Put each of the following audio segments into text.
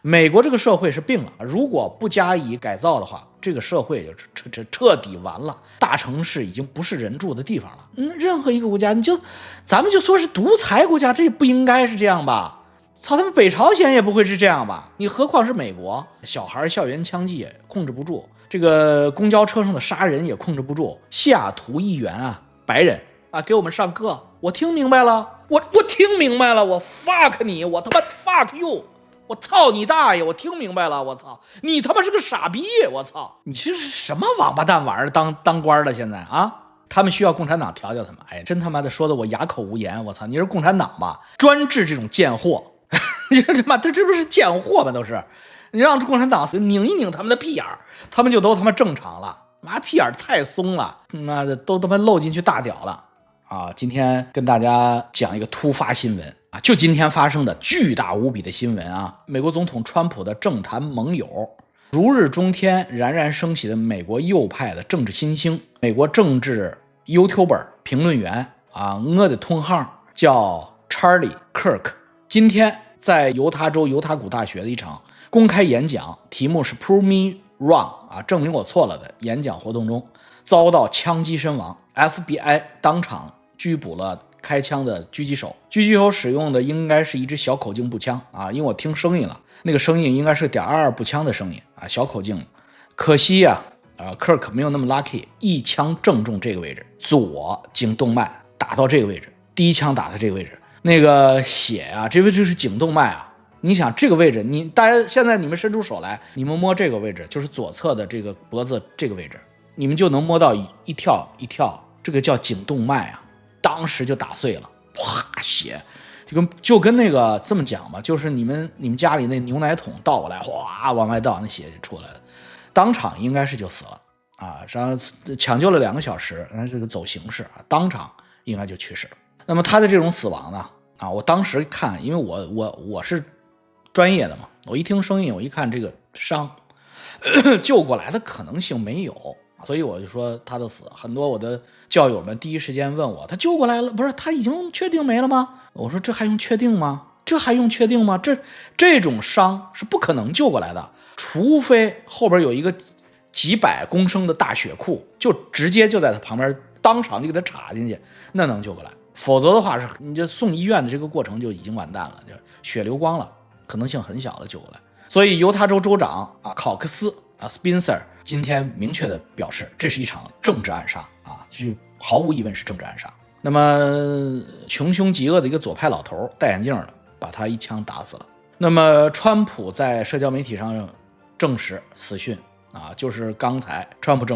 美国这个社会是病了，如果不加以改造的话，这个社会就彻底完了。大城市已经不是人住的地方了。任何一个国家，咱们就说是独裁国家，这也不应该是这样吧？操，他们北朝鲜也不会是这样吧？你何况是美国，小孩校园枪击也控制不住，这个公交车上的杀人也控制不住。西雅图议员啊，白人啊，给我们上课，我听明白了，我听明白了，我 fuck 你，我他妈 fuck you。我操你大爷！我听明白了，我操你他妈是个傻逼！我操你这是什么王八蛋玩意儿当官的现在啊？他们需要共产党调教他们。哎，真他妈的说的我哑口无言。我操，你是共产党吧？专治这种贱货，你说他妈这不是贱货吗？都是你让共产党拧一拧他们的屁眼儿，他们就都他妈正常了。妈屁眼儿太松了，妈的都他妈漏进去大屌了啊！今天跟大家讲一个突发新闻。就今天发生的巨大无比的新闻啊！美国总统川普的政坛盟友，如日中天、冉冉升起的美国右派的政治新星，美国政治 YouTuber 评论员啊，我的同行叫 Charlie Kirk， 今天在犹他州犹他谷大学的一场公开演讲，题目是 Prove Me Wrong 啊，证明我错了的演讲活动中，遭到枪击身亡 ，FBI 当场拘捕了开枪的狙击手使用的应该是一支小口径步枪啊，因为我听声音了，那个声音应该是.22步枪的声音啊，小口径。可惜啊，Kirk 没有那么 lucky， 一枪正中这个位置，左颈动脉打到这个位置，第一枪打到这个位置，那个血啊，这是颈动脉啊。你想这个位置，大家现在你们伸出手来，你们摸这个位置，就是左侧的这个脖子这个位置，你们就能摸到一跳一跳，这个叫颈动脉啊。当时就打碎了，哗，血就跟那个这么讲吧，就是你们家里那牛奶桶倒过来，哗往外倒，那血就出来了，当场应该是就死了啊，然后抢救了2个小时，这个走形式啊，当场应该就去世了。那么他的这种死亡呢，啊，我当时看，因为我是专业的嘛，我一听声音，我一看这个伤，救过来的可能性没有。所以我就说他的死，很多我的教友们第一时间问我，他救过来了，不是他已经确定没了吗？我说这还用确定吗？这种伤是不可能救过来的，除非后边有一个几百公升的大血库，就直接就在他旁边当场就给他插进去，那能救过来。否则的话是你这送医院的这个过程就已经完蛋了，就血流光了，可能性很小的救过来。所以犹他州州长啊考克斯啊 Spencer 今天明确的表示，这是一场政治暗杀啊，就毫无疑问是政治暗杀。那么穷凶极恶的一个左派老头戴眼镜的，把他一枪打死了。那么川普在社交媒体上证实死讯啊，就是刚才川普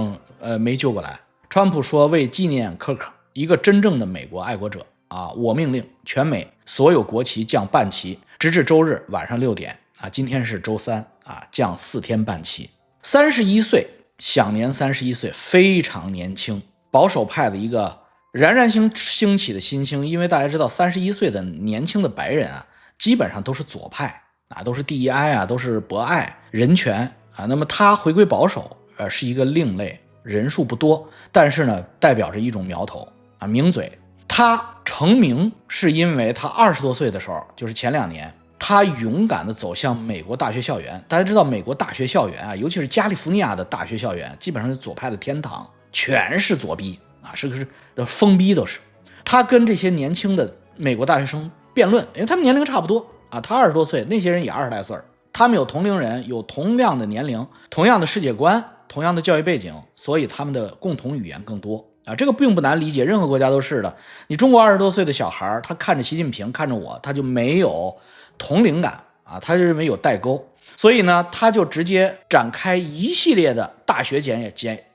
没救过来。川普说，为纪念科克，一个真正的美国爱国者啊，我命令全美所有国旗降半旗，直至周日晚上6点啊，今天是周三啊，降4天半旗。31岁，享年31岁，非常年轻，保守派的一个冉冉兴起的新星。因为大家知道31岁的年轻的白人啊，基本上都是左派啊，都是DEI啊，都是博爱人权啊。那么他回归保守是一个另类，人数不多，但是呢代表着一种苗头啊，名嘴。他成名是因为他20多岁的时候，就是前2年，他勇敢地走向美国大学校园。大家知道美国大学校园啊，尤其是加利福尼亚的大学校园，基本上是左派的天堂，全是左逼啊，是疯逼都是。他跟这些年轻的美国大学生辩论，因为他们年龄差不多啊，他20多岁，那些人也20来岁，他们有同龄人，有同样的年龄，同样的世界观，同样的教育背景，所以他们的共同语言更多啊，这个并不难理解，任何国家都是的。你中国20多岁的小孩，他看着习近平，看着我，他就没有同龄感啊，他就认为有代沟，所以呢，他就直接展开一系列的大学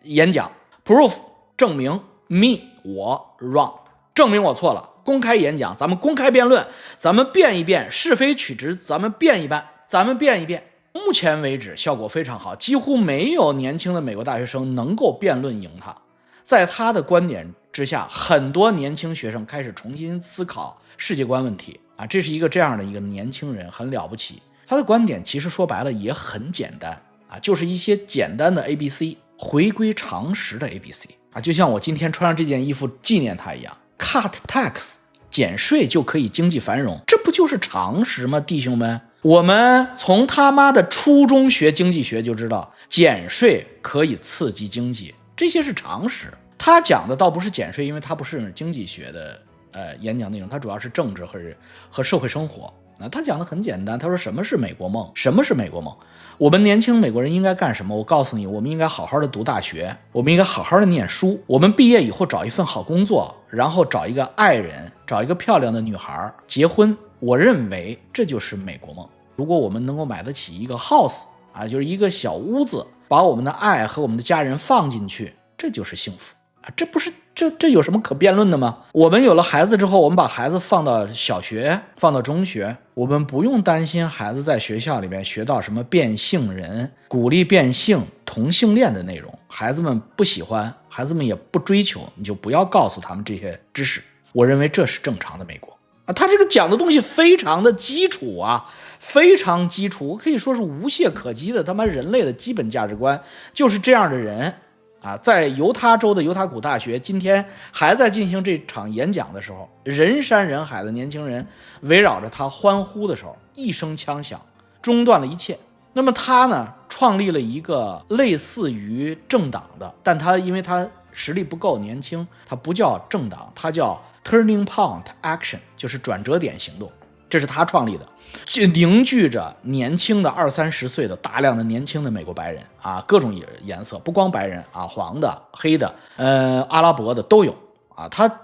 演讲 ，proof 证明 me 我 wrong， 证明我错了，公开演讲，咱们公开辩论，咱们辩一辩是非曲直，咱们辩一辩。目前为止效果非常好，几乎没有年轻的美国大学生能够辩论赢他。在他的观点之下，很多年轻学生开始重新思考世界观问题啊，这是一个这样的一个年轻人，很了不起。他的观点其实说白了也很简单啊，就是一些简单的 ABC， 回归常识的 ABC 啊，就像我今天穿上这件衣服纪念他一样 ，Cut tax 减税就可以经济繁荣，这不就是常识吗？弟兄们，我们从他妈的初中学经济学就知道，减税可以刺激经济，这些是常识。他讲的倒不是减税，因为他不是经济学的演讲内容，他主要是政治和社会生活。他讲的很简单，他说什么是美国梦？什么是美国梦？我们年轻美国人应该干什么？我告诉你，我们应该好好的读大学，我们应该好好的念书，我们毕业以后找一份好工作，然后找一个爱人，找一个漂亮的女孩结婚。我认为这就是美国梦。如果我们能够买得起一个 house 就是一个小屋子，把我们的爱和我们的家人放进去，这就是幸福这不是这有什么可辩论的吗？我们有了孩子之后，我们把孩子放到小学，放到中学，我们不用担心孩子在学校里面学到什么变性人、鼓励变性、同性恋的内容。孩子们不喜欢，孩子们也不追求，你就不要告诉他们这些知识。我认为这是正常的美国他这个讲的东西非常的基础非常基础，可以说是无懈可击的。他妈人类的基本价值观就是这样的人在犹他州的犹他谷大学今天还在进行这场演讲的时候，人山人海的年轻人围绕着他欢呼的时候，一声枪响中断了一切。那么他呢创立了一个类似于政党的，但他因为他实力不够年轻，他不叫政党，他叫 Turning Point Action， 就是转折点行动，这是他创立的，凝聚着年轻的20-30岁的大量的年轻的美国白人各种颜色，不光白人黄的、黑的、阿拉伯的都有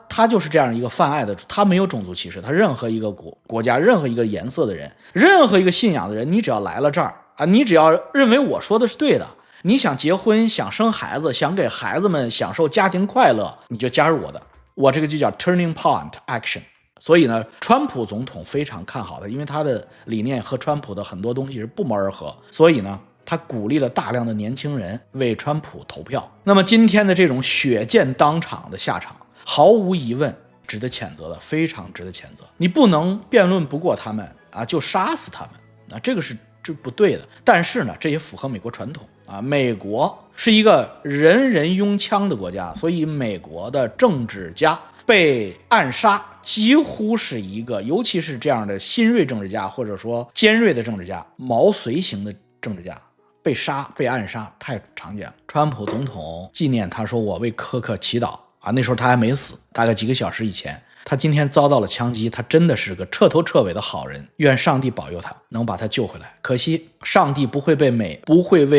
他就是这样一个泛爱的，他没有种族歧视，他任何一个国家、任何一个颜色的人、任何一个信仰的人，你只要来了这儿你只要认为我说的是对的，你想结婚、想生孩子、想给孩子们享受家庭快乐，你就加入我的，我这个就叫 Turning Point Action。所以呢，川普总统非常看好的，因为他的理念和川普的很多东西是不谋而合，所以呢，他鼓励了大量的年轻人为川普投票。那么今天的这种血溅当场的下场，毫无疑问值得谴责的，非常值得谴责。你不能辩论不过他们就杀死他们这个是不对的。但是呢，这也符合美国传统美国是一个人人拥枪的国家，所以美国的政治家被暗杀几乎是一个，尤其是这样的新锐政治家或者说尖锐的政治家、毛遂型的政治家被杀、被暗杀太常见了。川普总统纪念他说我为科克祈祷那时候他还没死，大概几个小时以前。他今天遭到了枪击，他真的是个彻头彻尾的好人，愿上帝保佑他能把他救回来。可惜上帝不会为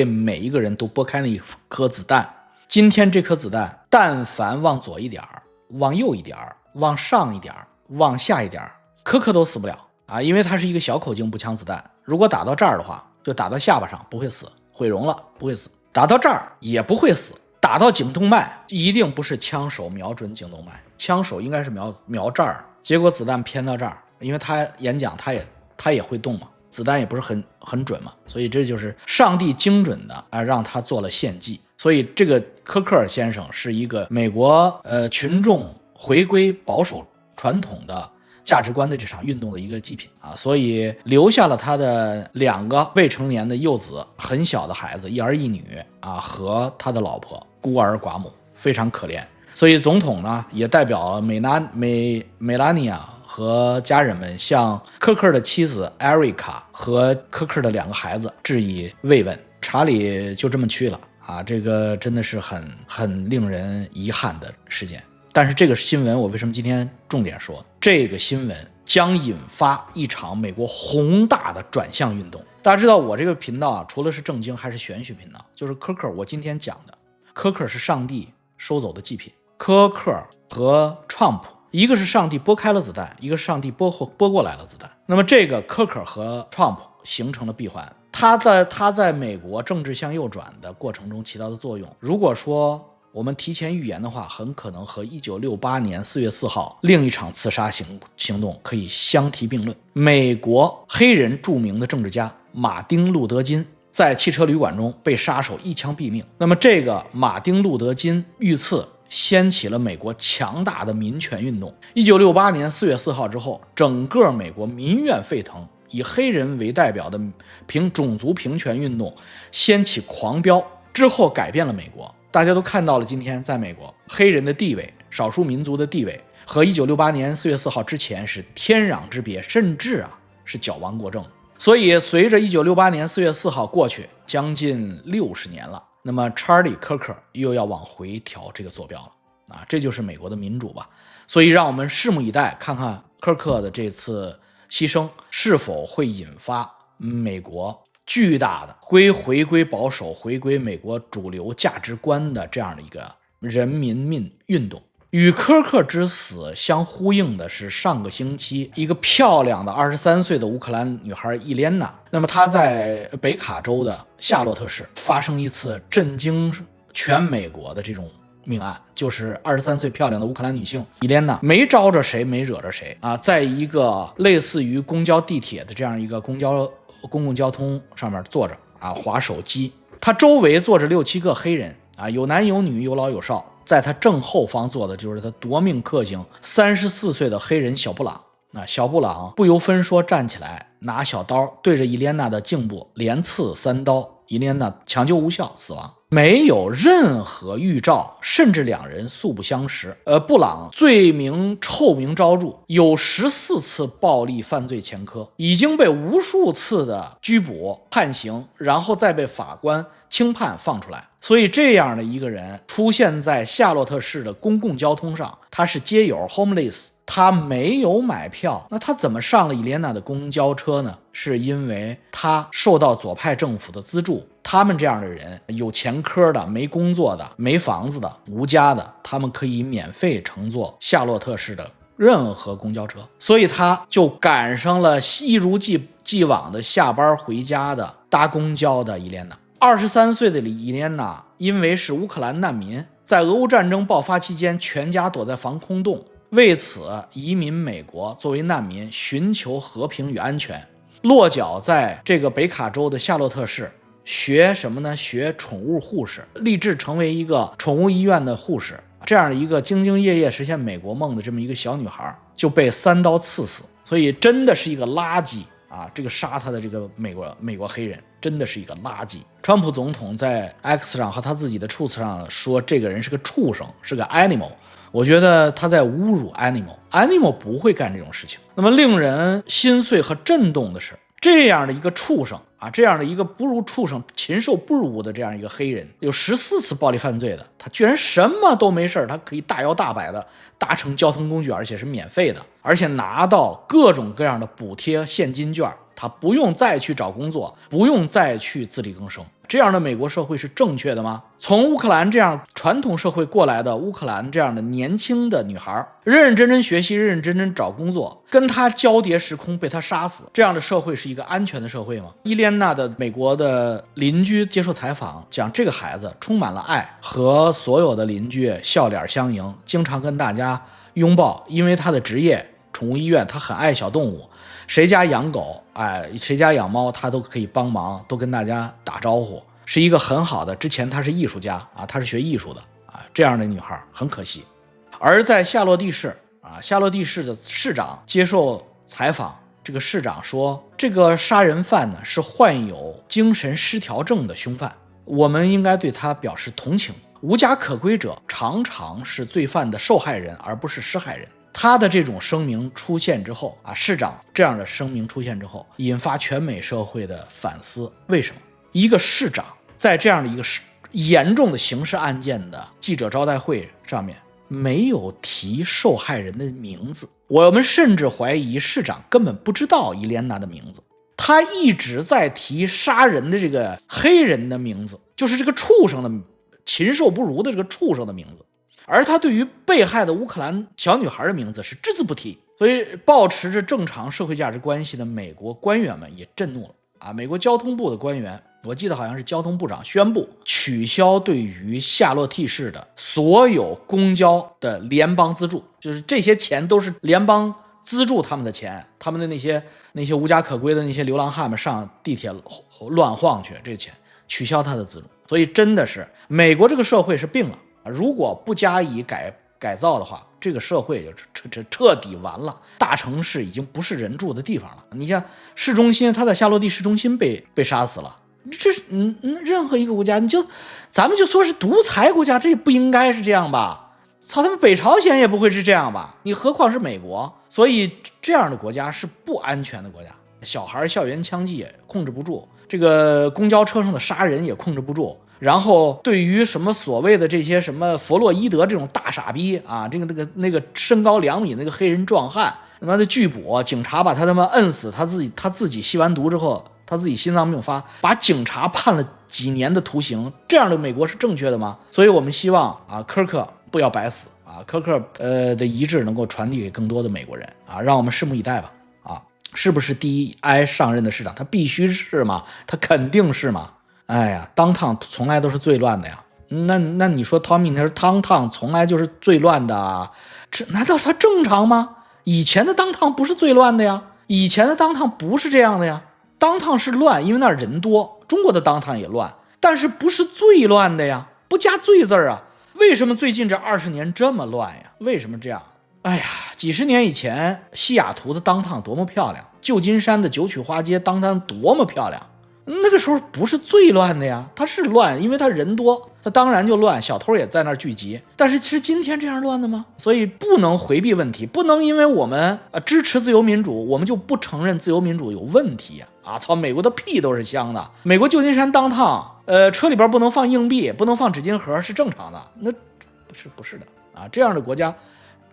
每一个人都拨开那一颗子弹。今天这颗子弹但凡往左一点，往右一点，往上一点，往下一点，科克都死不了因为它是一个小口径步枪子弹，如果打到这儿的话，就打到下巴上不会死，毁容了不会死，打到这儿也不会死，打到颈动脉一定不是枪手瞄准颈动脉，枪手应该是瞄这儿，结果子弹偏到这儿，因为他演讲他也会动嘛，子弹也不是很准嘛，所以这就是上帝精准的让他做了献祭。所以这个科克先生是一个美国群众回归保守传统的价值观的这场运动的一个祭品所以留下了他的2个未成年的幼子，很小的孩子，一儿一女和他的老婆，孤儿寡母，非常可怜。所以总统呢也代表美拉尼亚和家人们向科克的妻子艾瑞卡和科克的2个孩子致以慰问。查理就这么去了这个真的是很令人遗憾的事件。但是这个新闻我为什么今天重点说？这个新闻将引发一场美国宏大的转向运动。大家知道我这个频道除了是正经还是玄学频道，就是科克，我今天讲的科克是上帝收走的祭品。科克和 Trump， 一个是上帝拨开了子弹，一个是上帝拨过来了子弹。那么这个科克和 Trump 形成了闭环，他在美国政治向右转的过程中起到的作用，如果说我们提前预言的话，很可能和1968年4月4号另一场刺杀行动可以相提并论。美国黑人著名的政治家马丁·路德·金在汽车旅馆中被杀手一枪毙命。那么这个马丁·路德·金遇刺掀起了美国强大的民权运动。1968年4月4号之后，整个美国民怨沸腾，以黑人为代表的种族平权运动掀起狂飙，之后改变了美国。大家都看到了，今天在美国黑人的地位、少数民族的地位和1968年4月4号之前是天壤之别，甚至是矫枉过正。所以随着1968年4月4号过去，将近60年了，那么查理·科克又要往回调这个坐标了啊，这就是美国的民主吧。所以让我们拭目以待，看看科克的这次牺牲是否会引发美国巨大的回归保守、回归美国主流价值观的这样的一个人民运动。与科克之死相呼应的是，上个星期一个漂亮的23岁的乌克兰女孩伊莲娜，那么她在北卡州的夏洛特市发生一次震惊全美国的这种命案，就是23岁漂亮的乌克兰女性伊莲娜没招着谁，没惹着谁啊，在一个类似于公交地铁的这样一个公共交通上面坐着啊，滑手机。她周围坐着6、7个黑人啊，有男有女，有老有少。在他正后方坐的就是他夺命克星34岁的黑人小布朗。小布朗不由分说站起来，拿小刀对着伊莲娜的颈部连刺3刀，伊莲娜抢救无效死亡，没有任何预兆，甚至两人素不相识。布朗罪名臭名昭著，有14次暴力犯罪前科，已经被无数次的拘捕判刑，然后再被法官轻判放出来。所以这样的一个人出现在夏洛特市的公共交通上，他是街友 homeless， 他没有买票，那他怎么上了伊莲娜的公交车呢？是因为他受到左派政府的资助，他们这样的人有前科的、没工作的、没房子的、无家的，他们可以免费乘坐夏洛特市的任何公交车，所以他就赶上了一如既往的下班回家的搭公交的伊莲娜。23岁的伊莲娜因为是乌克兰难民，在俄乌战争爆发期间全家躲在防空洞，为此移民美国，作为难民寻求和平与安全，落脚在这个北卡州的夏洛特市，学什么呢？学宠物护士，立志成为一个宠物医院的护士。这样的一个兢兢业业实现美国梦的这么一个小女孩就被3刀刺死，所以真的是一个垃圾啊！这个杀他的这个美国黑人真的是一个垃圾。川普总统在 X 上和他自己的处子上说这个人是个畜生，是个 animal。我觉得他在侮辱 animal 不会干这种事情。那么令人心碎和震动的是，这样的一个畜生啊，这样的一个不如畜生、禽兽不如的这样一个黑人，有14次暴力犯罪的，他居然什么都没事，他可以大摇大摆的搭乘交通工具，而且是免费的，而且拿到各种各样的补贴现金券，他不用再去找工作，不用再去自力更生。这样的美国社会是正确的吗？从乌克兰这样传统社会过来的乌克兰这样的年轻的女孩，认认真真学习，认认真真找工作，跟她交叠时空被她杀死，这样的社会是一个安全的社会吗？伊莲娜的美国的邻居接受采访，讲这个孩子充满了爱，和所有的邻居笑脸相迎，经常跟大家拥抱，因为他的职业宠物医院，他很爱小动物，谁家养狗，谁家养猫，他都可以帮忙，都跟大家打招呼，是一个很好的。之前他是艺术家啊，他是学艺术的啊，这样的女孩很可惜。而在夏洛蒂市啊，夏洛蒂市的市长接受采访，这个市长说，这个杀人犯呢是患有精神失调症的凶犯，我们应该对他表示同情。无家可归者常常是罪犯的受害人，而不是施害人。他的这种声明出现之后啊，市长这样的声明出现之后，引发全美社会的反思。为什么一个市长在这样的一个严重的刑事案件的记者招待会上面没有提受害人的名字？我们甚至怀疑市长根本不知道伊莲娜的名字，他一直在提杀人的这个黑人的名字，就是这个畜生的禽兽不如的这个畜生的名字，而他对于被害的乌克兰小女孩的名字是只字不提。所以保持着正常社会价值关系的美国官员们也震怒了啊！美国交通部的官员，我记得好像是交通部长宣布取消对于夏洛蒂市的所有公交的联邦资助，就是这些钱都是联邦资助他们的钱，他们的那些无家可归的那些流浪汉们上地铁乱晃去，这钱取消他的资助。所以真的是美国这个社会是病了，如果不加以改造的话，这个社会就彻底完了。大城市已经不是人住的地方了。你像市中心，他在夏洛蒂市中心被杀死了，这是任何一个国家，咱们就说是独裁国家，这也不应该是这样吧？操，他们北朝鲜也不会是这样吧？你何况是美国？所以这样的国家是不安全的国家。小孩校园枪击也控制不住，这个公交车上的杀人也控制不住。然后对于什么所谓的这些什么弗洛伊德这种大傻逼啊，那个身高2米那个黑人壮汉，他妈的拒捕，警察把他妈摁死，他自己吸完毒之后，他自己心脏病发，把警察判了几年的徒刑，这样的美国是正确的吗？所以我们希望啊，科克不要白死啊，科克的遗志能够传递给更多的美国人啊，让我们拭目以待吧啊，是不是第一挨上任的市长？他必须是吗？他肯定是吗？哎呀，当趟从来都是最乱的呀。那你说 Tommy 那是当趟从来就是最乱的，这难道他正常吗？以前的当趟不是最乱的呀，以前的当趟不是这样的呀。当趟是乱，因为那儿人多，中国的当趟也乱，但是不是最乱的呀，不加最字啊。为什么最近这20年这么乱呀？为什么这样？哎呀，几十年以前西雅图的当趟多么漂亮，旧金山的九曲花街当趟多么漂亮，那个时候不是最乱的呀，它是乱，因为它人多，它当然就乱，小偷也在那儿聚集。但是是今天这样乱的吗？所以不能回避问题，不能因为我们支持自由民主，我们就不承认自由民主有问题呀！啊操，美国的屁都是香的，美国旧金山当趟，车里边不能放硬币，不能放纸巾盒是正常的，那不是的啊！这样的国家，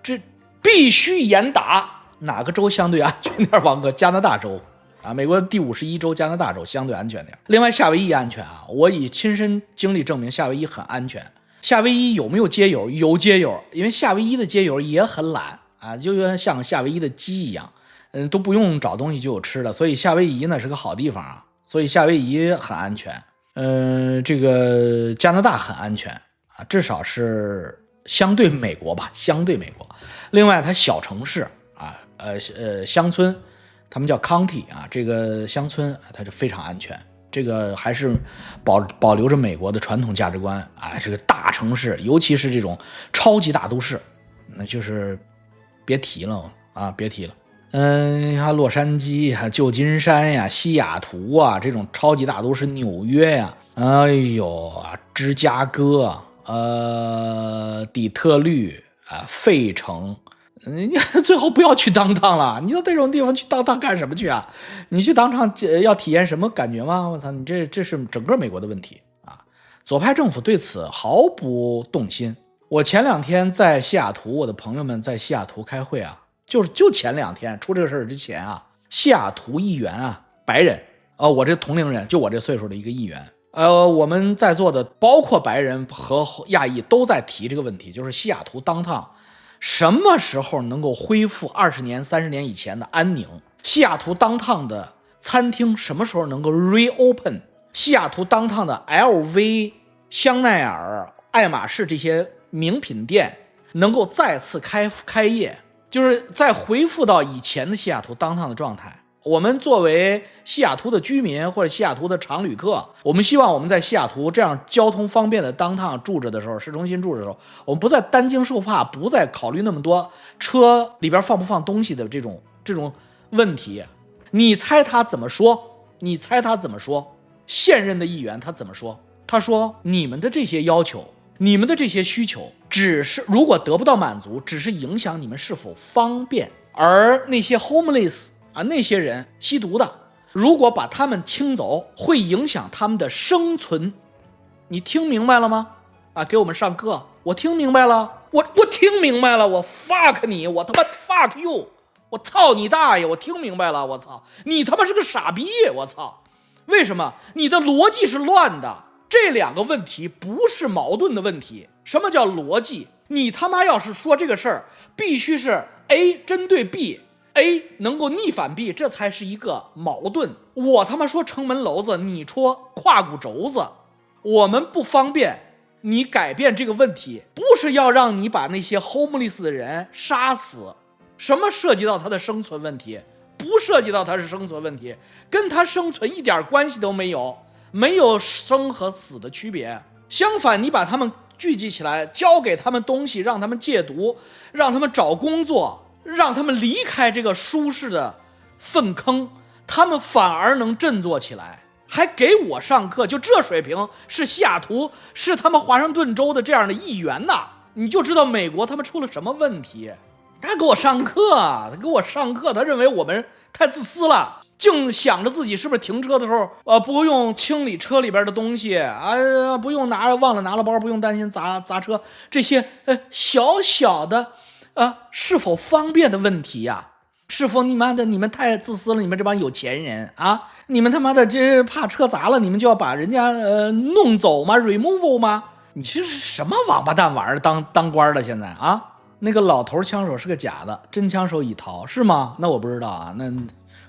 这必须严打。哪个州相对安全点？王哥，加拿大州。啊，美国第51州加拿大州相对安全点。另外，夏威夷安全啊，我以亲身经历证明，夏威夷很安全。夏威夷有没有街友？有街友，因为夏威夷的街友也很懒啊，就像夏威夷的鸡一样，都不用找东西就有吃的，所以夏威夷呢是个好地方啊，所以夏威夷很安全。这个加拿大很安全啊，至少是相对美国吧，相对美国。另外，它小城市啊，乡村。他们叫 county 啊，这个乡村它就非常安全，这个还是保留着美国的传统价值观啊。这个大城市，尤其是这种超级大都市，那就是别提了啊，别提了。像洛杉矶啊、旧金山呀、西雅图啊这种超级大都市，纽约呀，哎呦啊，芝加哥，底特律啊，费城。你最好不要去当趟了，你到这种地方去当趟干什么去啊？你去当趟要体验什么感觉吗？我操，你这是整个美国的问题啊！左派政府对此毫不动心。我前2天在西雅图，我的朋友们在西雅图开会啊，就前2天出这个事儿之前啊，西雅图议员啊，白人，我这同龄人，就我这岁数的一个议员，我们在座的包括白人和亚裔都在提这个问题，就是西雅图当趟。什么时候能够恢复20年、30年以前的安宁？西雅图当趟的餐厅什么时候能够 reopen？ 西雅图当趟的 LV、香奈儿、爱马仕这些名品店能够再次开业，就是再恢复到以前的西雅图当趟的状态。我们作为西雅图的居民或者西雅图的常旅客，我们希望我们在西雅图这样交通方便的当趟住着的时候，市中心住着的时候，我们不再担惊受怕，不再考虑那么多车里边放不放东西的这种问题。你猜他怎么说？你猜他怎么说？现任的议员他怎么说？他说：“你们的这些要求，你们的这些需求，只是如果得不到满足，只是影响你们是否方便，而那些 homeless。”啊，那些人吸毒的，如果把他们清走，会影响他们的生存。你听明白了吗？啊，给我们上课，我听明白了，我听明白了，我 fuck 你，我他妈 fuck you， 我操你大爷，我听明白了，我操，你他妈是个傻逼，我操，为什么？你的逻辑是乱的，这2个问题不是矛盾的问题。什么叫逻辑？你他妈要是说这个事儿，必须是 A 针对 B。A 能够逆反 B， 这才是一个矛盾。我他妈说城门楼子，你说胯骨轴子，我们不方便你改变这个问题，不是要让你把那些 homeless 的人杀死。什么涉及到他的生存问题？不涉及到他是生存问题，跟他生存一点关系都没有，没有生和死的区别。相反，你把他们聚集起来，交给他们东西，让他们戒毒，让他们找工作，让他们离开这个舒适的粪坑，他们反而能振作起来，还给我上课，就这水平，是西雅图，是他们华盛顿州的这样的议员呐，你就知道美国他们出了什么问题。他给我上课，他认为我们太自私了，净想着自己是不是停车的时候不用清理车里边的东西啊，不用忘了拿了包，不用担心砸车，这些小小的是否方便的问题呀。是否你们太自私了？你们这帮有钱人啊，你们他妈的这怕车砸了，你们就要把人家弄走吗 ？removal 吗？你这是什么王八蛋玩意儿？当官的现在啊？那个老头枪手是个假的，真枪手已逃是吗？那我不知道啊，那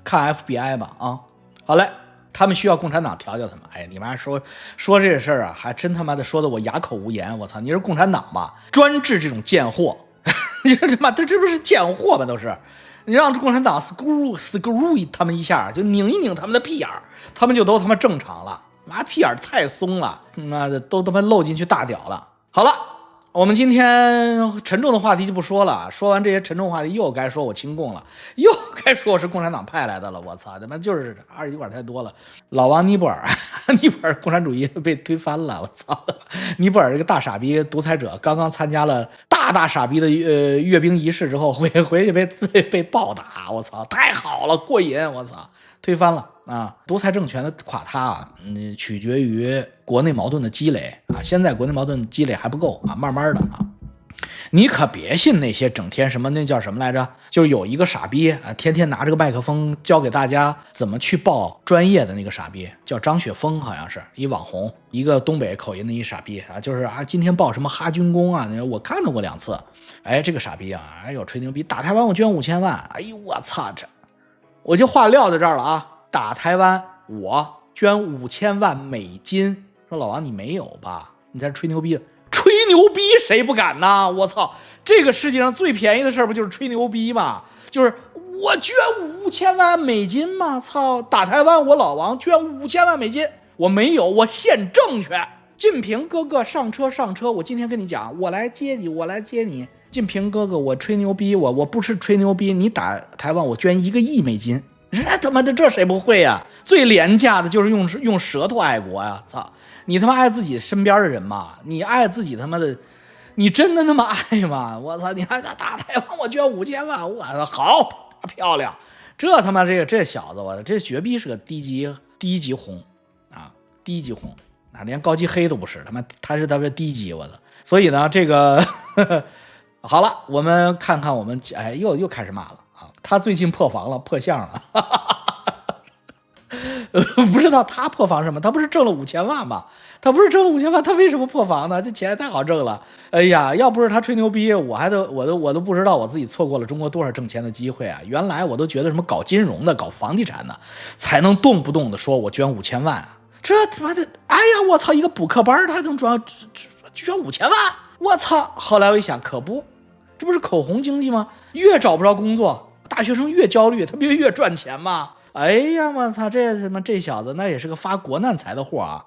看 FBI 吧啊。好嘞，他们需要共产党调教他们。哎，你们还说这事儿啊，还真他妈的说的我哑口无言。我操，你是共产党吧？专治这种贱货，你说他妈这不是贱货吗？都是。你让共产党 screw 他们一下，就拧一拧他们的屁眼儿，他们就都他妈正常了。妈屁眼儿太松了，妈的都他妈漏进去大屌了。好了，我们今天沉重的话题就不说了，说完这些沉重话题，又该说我亲共了，又该说我是共产党派来的了。我操，他妈就是二极管太多了。老王尼泊尔共产主义被推翻了，我操！尼泊尔这个大傻逼独裁者刚刚参加了大傻逼的阅兵仪式之后，回去被暴打，我操，太好了，过瘾，我操，推翻了啊！独裁政权的垮塌啊，取决于国内矛盾的积累啊，现在国内矛盾积累还不够啊，慢慢的啊。你可别信那些整天什么那叫什么来着，就是有一个傻逼啊，天天拿着个麦克风教给大家怎么去报专业的那个傻逼，叫张雪峰，好像是一网红，一个东北口音的一傻逼啊，就是今天报什么哈军工啊，我看到过2次。哎，这个傻逼啊，哎呦吹牛逼，打台湾我捐5000万，哎呦我操，这我就话撂在这儿了啊，打台湾我捐5000万美金，说老王你没有吧？你在这吹牛逼。吹牛逼谁不敢呢？我操，这个世界上最便宜的事不就是吹牛逼吗？就是我捐5000万美金吗？操，打台湾我老王捐5000万美金，我没有，我现挣去。晋平哥哥上车，我今天跟你讲，我来接你。晋平哥哥，我吹牛逼，我不是吹牛逼，你打台湾我捐1个亿美金，他妈的这谁不会呀？最廉价的就是用舌头爱国呀！操，你他妈爱自己身边的人吗？你爱自己他妈的，你真的那么爱吗？我操，你还打台湾我捐5000万，我操，好漂亮！这他妈这小子，我这绝逼是个低级红啊，低级红啊，连高级黑都不是，他是低级，我操！所以呢，这个好了，我们看看我们又开始骂了啊！他最近破防了，破相了。不知道他破防什么？他不是挣了5000万吗？他为什么破防呢？这钱太好挣了。哎呀，要不是他吹牛逼，我都不知道我自己错过了中国多少挣钱的机会啊！原来我都觉得什么搞金融的、搞房地产的，才能动不动的说我捐5000万啊！这他妈的，哎呀，我操！一个补课班他能捐5000万？我操！后来我一想，可不，这不是口红经济吗？越找不着工作，大学生越焦虑，他不越赚钱吗？哎呀，我操！这小子那也是个发国难财的货啊！